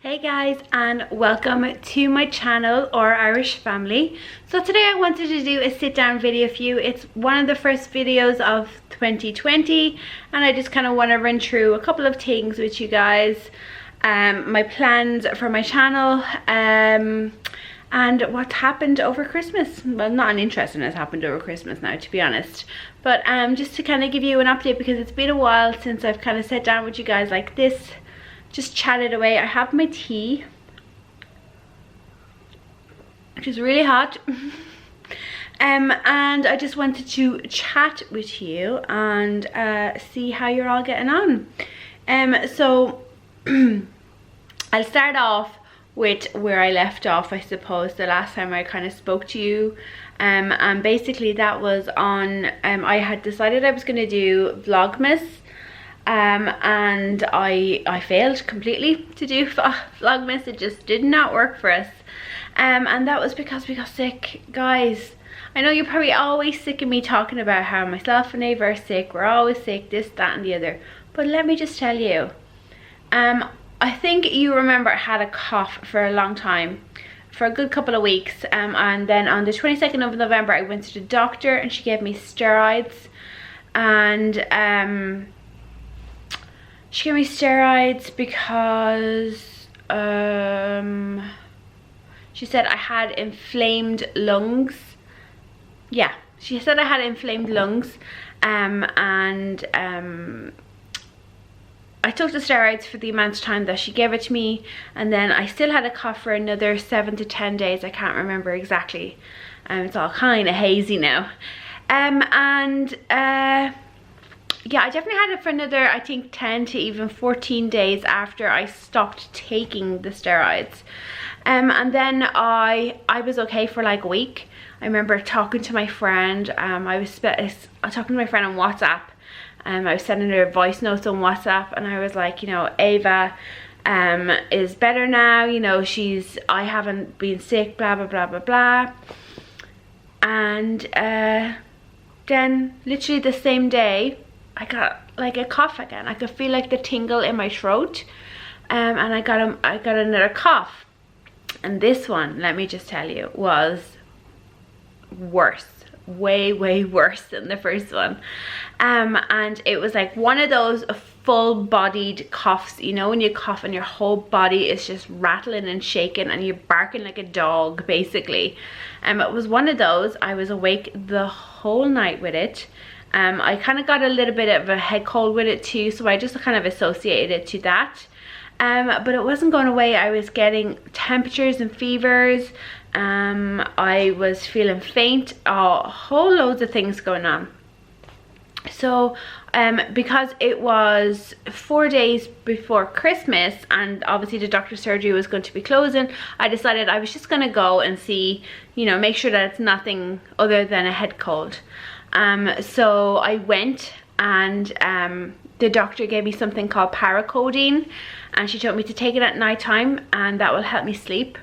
Hey guys, and welcome to my channel, or Irish family. So today I wanted to do a sit down video for you. It's one of the first videos of 2020 and I just kind of want to run through a couple of things with you guys, my plans for my channel, and what happened over Christmas. Well, not an interesting has happened over Christmas now, to be honest, but just to kind of give you an update, because it's been a while since I've kind of sat down with you guys like this, just chatted away. I have my tea, which is really hot. And I just wanted to chat with you and see how you're all getting on. So I'll start off with where I left off, I suppose, the last time I kind of spoke to you. And basically that was on, I had decided I was going to do Vlogmas. And I failed completely to do Vlogmas. It just did not work for us. And that was because we got sick. Guys, I know you're probably always sick of me talking about how myself and Ava are sick. We're always sick, this, that and the other. But let me just tell you, I think you remember I had a cough for a long time, for a good couple of weeks. And then on the 22nd of November, I went to the doctor and she gave me steroids. And she gave me steroids because she said I had inflamed lungs. Yeah, she said I had inflamed lungs. I took the steroids for the amount of time that she gave it to me, and then I still had a cough for another 7 to 10 days. I can't remember exactly. It's all kind of hazy now. Yeah, I definitely had it for another, I think, 10 to even 14 days after I stopped taking the steroids. And then I was okay for like a week. I remember talking to my friend. I was talking to my friend on WhatsApp. I was sending her voice notes on WhatsApp, and I was like, you know, Ava is better now. You know, I haven't been sick, blah, blah, blah, blah, blah. And then literally the same day, I got like a cough again. I could feel like the tingle in my throat, and I got another cough. And this one, let me just tell you, was worse, way worse than the first one. And it was like one of those full-bodied coughs, you know, when you cough and your whole body is just rattling and shaking and you're barking like a dog, basically. It was one of those. I was awake the whole night with it. I kind of got a little bit of a head cold with it too, so I just kind of associated it to that. But it wasn't going away. I was getting temperatures and fevers. I was feeling faint. A whole loads of things going on. So because it was 4 days before Christmas and obviously the doctor's surgery was going to be closing, I decided I was just going to go and see, you know, make sure that it's nothing other than a head cold. So I went, and the doctor gave me something called paracodeine, and she told me to take it at night time, and that will help me sleep,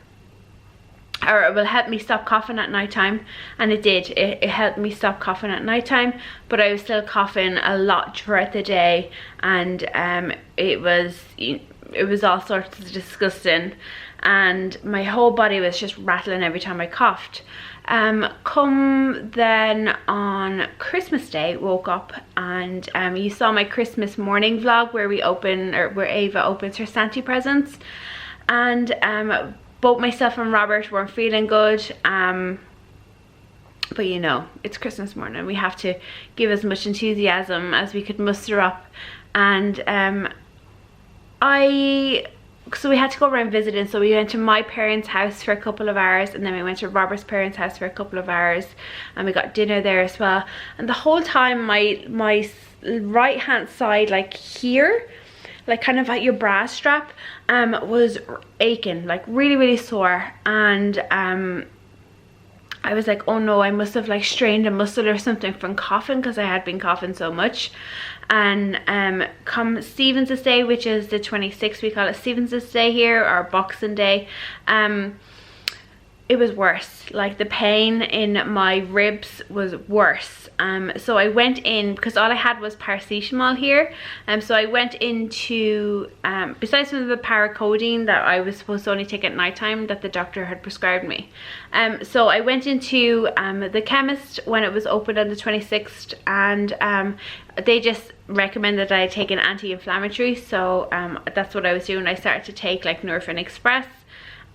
or it will help me stop coughing at night time. And it did. It helped me stop coughing at night time, but I was still coughing a lot throughout the day, and it was all sorts of disgusting, and my whole body was just rattling every time I coughed. Come then on Christmas Day, woke up, and you saw my Christmas morning vlog where where Ava opens her Santa presents, and both myself and Robert weren't feeling good. But you know, it's Christmas morning, we have to give as much enthusiasm as we could muster up. And so we had to go around visiting. So we went to my parents' house for a couple of hours, and then we went to Robert's parents' house for a couple of hours, and we got dinner there as well. And the whole time my right hand side, like here, like kind of at your bra strap, was aching, like really sore. And I was like, oh no, I must have like strained a muscle or something from coughing, because I had been coughing so much. And come Stephen's Day, which is the 26th, we call it Stephen's Day here, or Boxing Day, it was worse. Like the pain in my ribs was worse. So I went in, because all I had was paracetamol here, so I went into, besides some of the paracodeine that I was supposed to only take at night time that the doctor had prescribed me, so I went into the chemist when it was open on the 26th, and they just recommended that I take an anti-inflammatory, so that's what I was doing. I started to take like Nurofen Express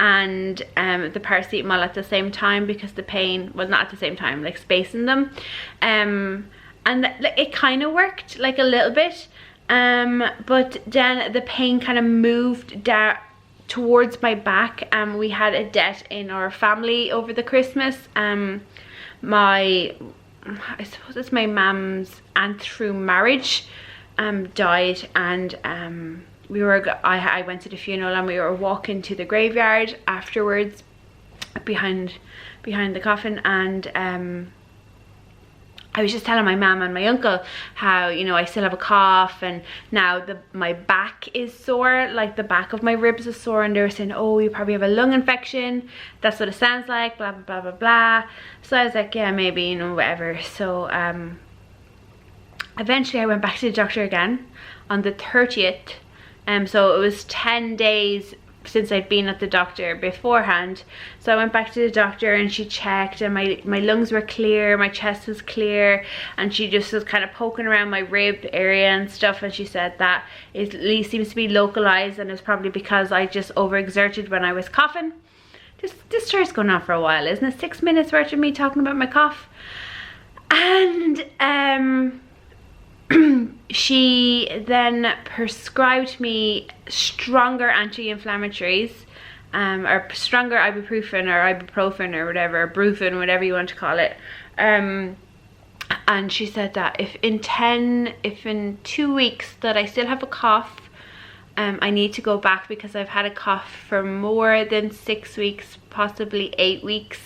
and the paracetamol at the same time, because the pain, well, not at the same time, like spacing them, and it kind of worked like a little bit, but then the pain kind of moved down towards my back. We had a death in our family over the Christmas. I suppose it's my mum's aunt through marriage died, and I went to the funeral, and we were walking to the graveyard afterwards behind the coffin, and I was just telling my mum and my uncle how, you know, I still have a cough, and now my back is sore, like the back of my ribs is sore, and they were saying, oh, you probably have a lung infection, that's what it sounds like, blah blah blah blah blah. So I was like, yeah, maybe, you know, whatever. So eventually I went back to the doctor again on the 30th. So it was 10 days since I'd been at the doctor beforehand. So I went back to the doctor, and she checked, and my lungs were clear, my chest was clear, and she just was kind of poking around my rib area and stuff, and she said that it at least seems to be localized, and it's probably because I just overexerted when I was coughing. This chair's going on for a while, isn't it? 6 minutes worth of me talking about my cough. And she then prescribed me stronger anti-inflammatories, or stronger ibuprofen or ibuprofen or whatever, brufen, whatever you want to call it. And she said that if in 2 weeks that I still have a cough, I need to go back, because I've had a cough for more than 6 weeks, possibly 8 weeks.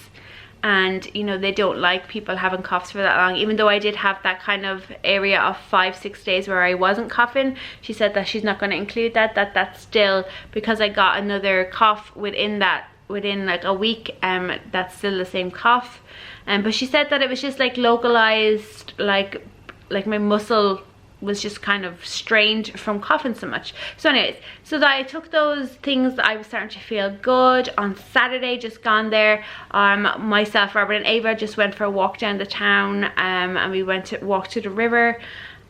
And, you know, they don't like people having coughs for that long. Even though I did have that kind of area of 5-6 days where I wasn't coughing, she said that she's not going to include that's still, because I got another cough within like a week, that's still the same cough. But she said that it was just like localized, like my muscle was just kind of strained from coughing so much. So anyways, so that I took those things, I was starting to feel good. On Saturday, just gone there, myself, Robert and Ava just went for a walk down the town, and we went to walk to the river,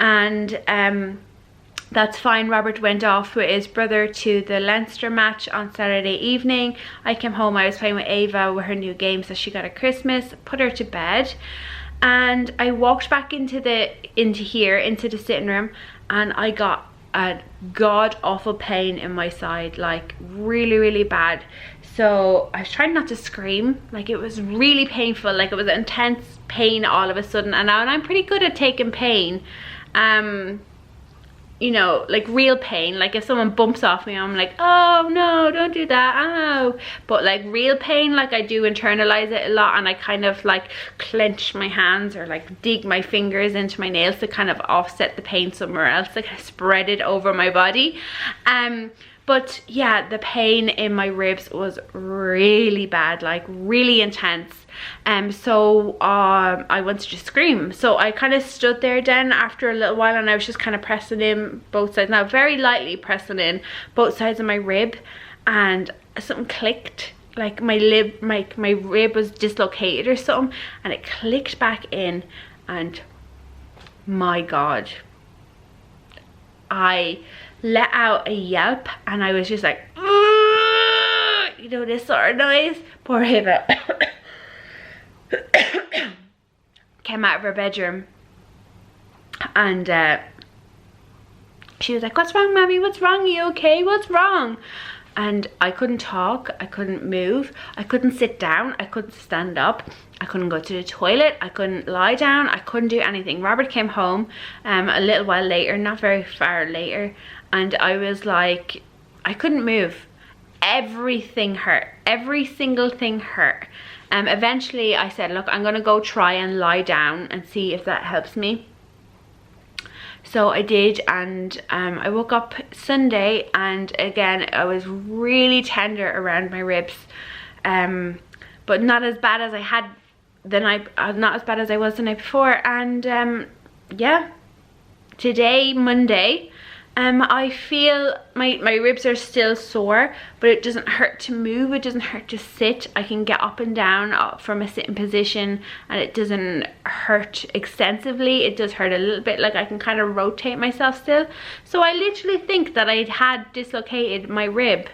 and that's fine. Robert went off with his brother to the Leinster match on Saturday evening. I came home, I was playing with Ava with her new games that she got at Christmas, put her to bed. And I walked back into the sitting room, and I got a god awful pain in my side, like really, really bad. So I was trying not to scream, like it was really painful, like it was intense pain all of a sudden. And I'm pretty good at taking pain, you know, like real pain. Like if someone bumps off me, I'm like, oh no, don't do that, oh. But like real pain, like I do internalize it a lot, and I kind of like clench my hands or like dig my fingers into my nails to kind of offset the pain somewhere else, like I spread it over my body. But yeah, the pain in my ribs was really bad, like really intense. So I wanted to just scream. So I kind of stood there then after a little while, and I was just kind of pressing in both sides, now very lightly pressing in both sides of my rib, and something clicked. Like my rib was dislocated or something, and it clicked back in, and my God, I let out a yelp, and I was just like, you know, this sort of noise. Poor Ava came out of her bedroom, and she was like, what's wrong, mommy, what's wrong, are you okay, what's wrong? And I couldn't talk, I couldn't move, I couldn't sit down, I couldn't stand up, I couldn't go to the toilet, I couldn't lie down, I couldn't do anything. Robert came home a little while later, not very far later, and I was like, I couldn't move. Everything hurt, every single thing hurt. Eventually I said, look, I'm gonna go try and lie down and see if that helps me. So I did, and I woke up Sunday, and again I was really tender around my ribs, but not as bad as I had the night, not as bad as I was the night before. And yeah, today, Monday, I feel my ribs are still sore, but it doesn't hurt to move, it doesn't hurt to sit. I can get up and down from a sitting position and it doesn't hurt extensively. It does hurt a little bit, like I can kind of rotate myself still. So I literally think that I'd had dislocated my rib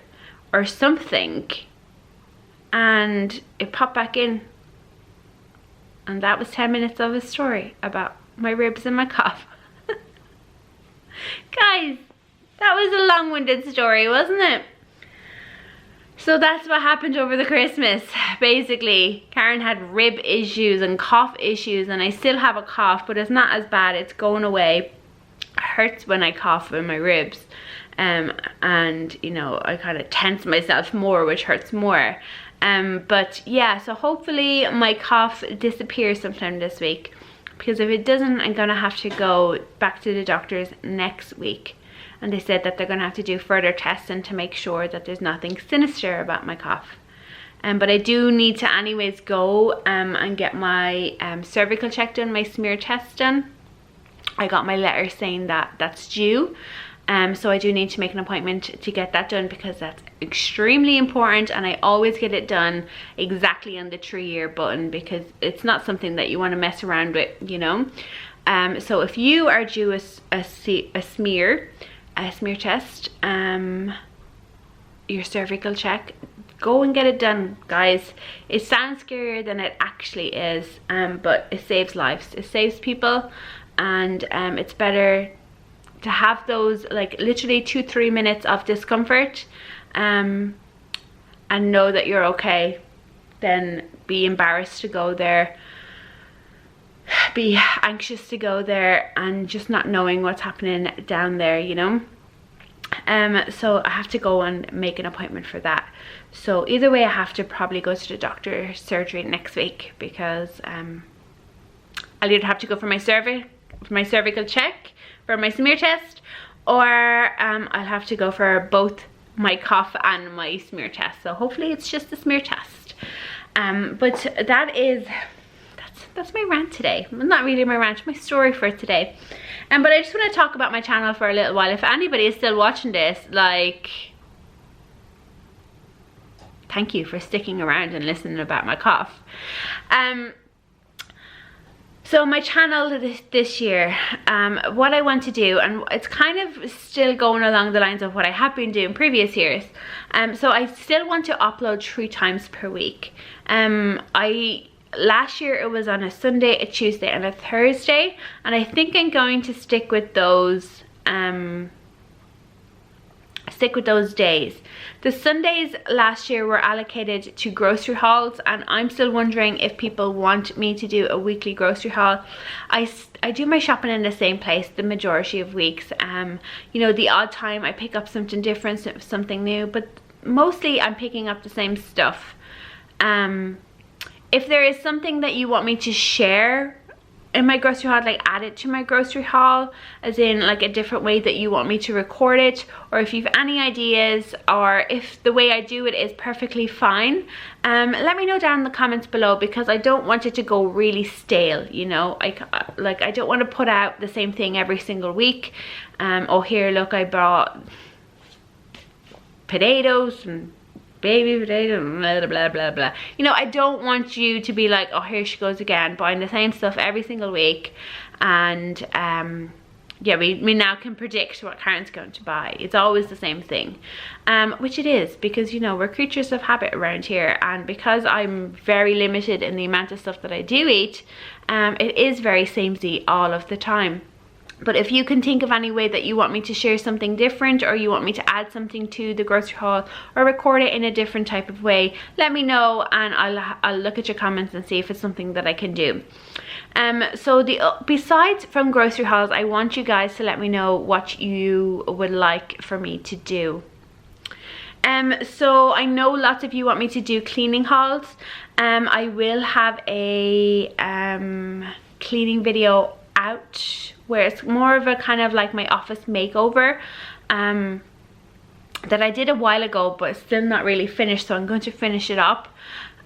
or something and it popped back in. And that was 10 minutes of a story about my ribs and my cough. Guys, that was a long-winded story, wasn't it? So that's what happened over the Christmas. Basically, Karen had rib issues and cough issues, and I still have a cough, but it's not as bad. It's going away. It hurts when I cough in my ribs. And, you know, I kind of tense myself more, which hurts more. But yeah, so hopefully my cough disappears sometime this week. Because if it doesn't, I'm gonna have to go back to the doctors next week. And they said that they're gonna have to do further testing to make sure that there's nothing sinister about my cough. But I do need to anyways go and get my cervical check done, my smear test done. I got my letter saying that that's due. So I do need to make an appointment to get that done because that's extremely important, and I always get it done exactly on the 3-year button because it's not something that you want to mess around with, you know. So if you are due a smear test, your cervical check, go and get it done, guys. It sounds scarier than it actually is, but it saves lives, it saves people, and it's better to have those like literally 2-3 minutes of discomfort and know that you're okay, then be embarrassed to go there, be anxious to go there, and just not knowing what's happening down there, you know. So I have to go and make an appointment for that. So either way, I have to probably go to the doctor's surgery next week because I'll either have to go for my cervical check, for my smear test, or I'll have to go for both my cough and my smear test. So hopefully it's just the smear test. But that's my rant today. Well, not really my rant, my story for today. But I just want to talk about my channel for a little while. If anybody is still watching this, like, thank you for sticking around and listening about my cough. So my channel this year, what I want to do, and it's kind of still going along the lines of what I have been doing previous years. So I still want to upload 3 times per week. Last year it was on a Sunday, a Tuesday, and a Thursday, and I think I'm going to stick with those. Days. The Sundays last year were allocated to grocery hauls, and I'm still wondering if people want me to do a weekly grocery haul. I do my shopping in the same place the majority of weeks. You know, the odd time I pick up something different, something new, but mostly I'm picking up the same stuff. If there is something that you want me to share in my grocery haul, like add it to my grocery haul, as in like a different way that you want me to record it, or if you've any ideas, or if the way I do it is perfectly fine, let me know down in the comments below, because I don't want it to go really stale, you know. I don't want to put out the same thing every single week. Oh, here, look, I bought potatoes and baby potato, blah blah blah blah. You know, I don't want you to be like, oh, here she goes again, buying the same stuff every single week. And yeah, we now can predict what Karen's going to buy. It's always the same thing, which it is, because, you know, we're creatures of habit around here, and because I'm very limited in the amount of stuff that I do eat, it is very samey all of the time. But if you can think of any way that you want me to share something different, or you want me to add something to the grocery haul, or record it in a different type of way, let me know, and I'll look at your comments and see if it's something that I can do. So besides from grocery hauls, I want you guys to let me know what you would like for me to do. So I know lots of you want me to do cleaning hauls. I will have a cleaning video out where it's more of a kind of like my office makeover that I did a while ago, but it's still not really finished, so I'm going to finish it up.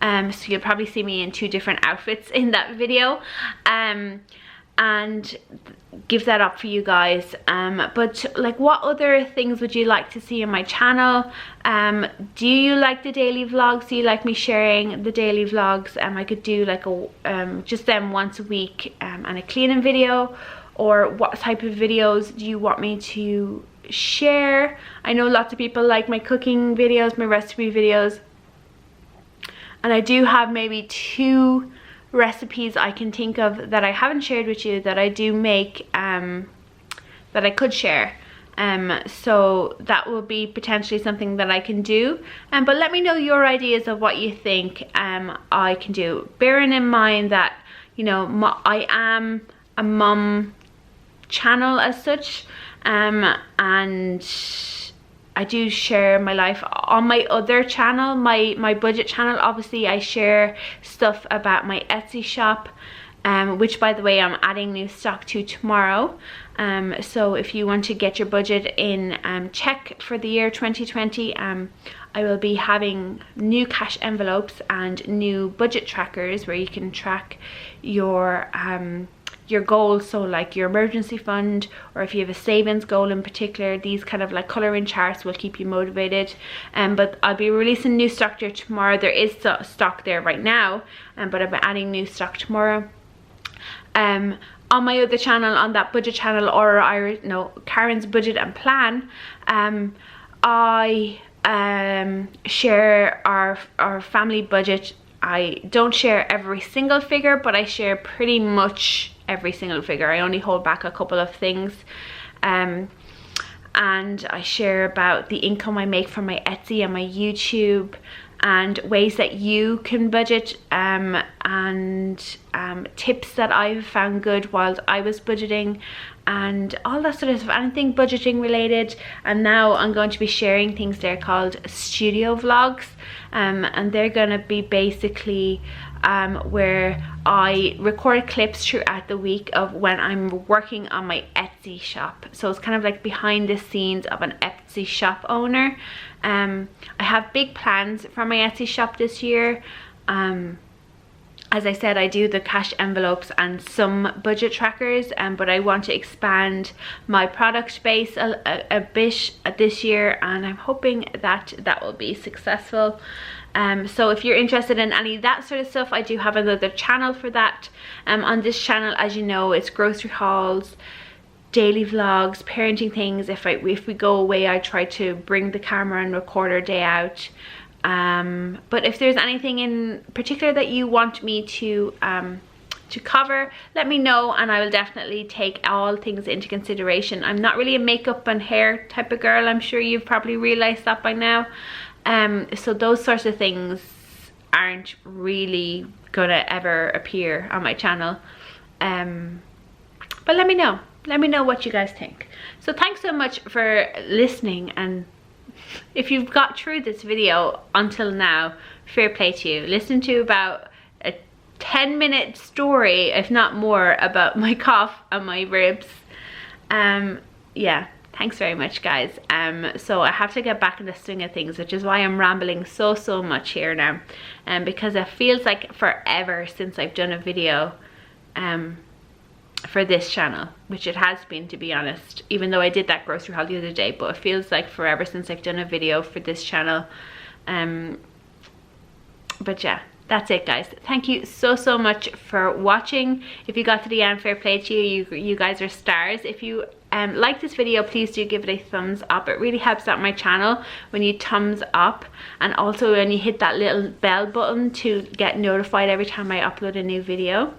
so you'll probably see me in 2 different outfits in that video, and give that up for you guys. But like, what other things would you like to see on my channel? Do you like the daily vlogs? Do you like me sharing the daily vlogs? I could do like a just them once a week, and a cleaning video. Or what type of videos do you want me to share? I know lots of people like my cooking videos, my recipe videos, and I do have maybe 2 recipes I can think of that I haven't shared with you that I do make, that I could share. So that will be potentially something that I can do. But let me know your ideas of what you think I can do, bearing in mind that, you know, I am a mum channel as such, and I do share my life on my other channel, my budget channel. Obviously I share stuff about my Etsy shop, which by the way I'm adding new stock to tomorrow. So if you want to get your budget in check for the year 2020, I will be having new cash envelopes and new budget trackers where you can track your goals. So like your emergency fund, or if you have a savings goal in particular, these kind of like coloring charts will keep you motivated. But I'll be releasing new stock there tomorrow. There is stock there right now, but I'll be adding new stock tomorrow. On my other channel, on that budget channel, or Karen's Budget and Plan, I share our family budget. I don't share every single figure, but I share pretty much every single figure. I only hold back a couple of things, and I share about the income I make from my Etsy and my YouTube, and ways that you can budget, and tips that I've found good while I was budgeting, and all that sort of stuff, anything budgeting related. And now I'm going to be sharing things there called studio vlogs, and they're gonna be basically where I record clips throughout the week of when I'm working on my Etsy shop. So it's kind of like behind the scenes of an Etsy shop owner. I have big plans for my Etsy shop this year. As I said, I do the cash envelopes and some budget trackers, but I want to expand my product base a bit this year, and I'm hoping that that will be successful. So if you're interested in any of that sort of stuff, I do have another channel for that. On this channel, as you know, it's grocery hauls, daily vlogs, parenting things. If we go away, I try to bring the camera and record our day out. But if there's anything in particular that you want me to cover, let me know, and I will definitely take all things into consideration. I'm not really a makeup and hair type of girl. I'm sure you've probably realized that by now. So those sorts of things aren't really gonna ever appear on my channel. But let me know what you guys think. So thanks so much for listening, and if you've got through this video until now, fair play to you. Listen to about a 10-minute story, if not more, about my cough and my ribs. Yeah, thanks very much, guys. So I have to get back in the swing of things, which is why I'm rambling so much here now, because it feels like forever since I've done a video for this channel, which it has been, to be honest, even though I did that grocery haul the other day. But it feels like forever since I've done a video for this channel. But yeah, that's it, guys. Thank you so much for watching. If you got to the end, fair play to you. You guys are stars. If you like this video, please do give it a thumbs up. It really helps out my channel when you thumbs up, and also when you hit that little bell button to get notified every time I upload a new video.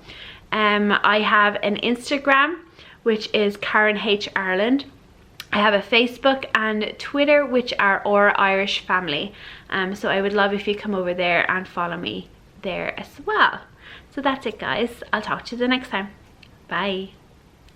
I have an Instagram, which is Karen H Ireland. I have a Facebook and Twitter, which are Our Irish Family. So I would love if you come over there and follow me there as well. So that's it, guys. I'll talk to you the next time. Bye.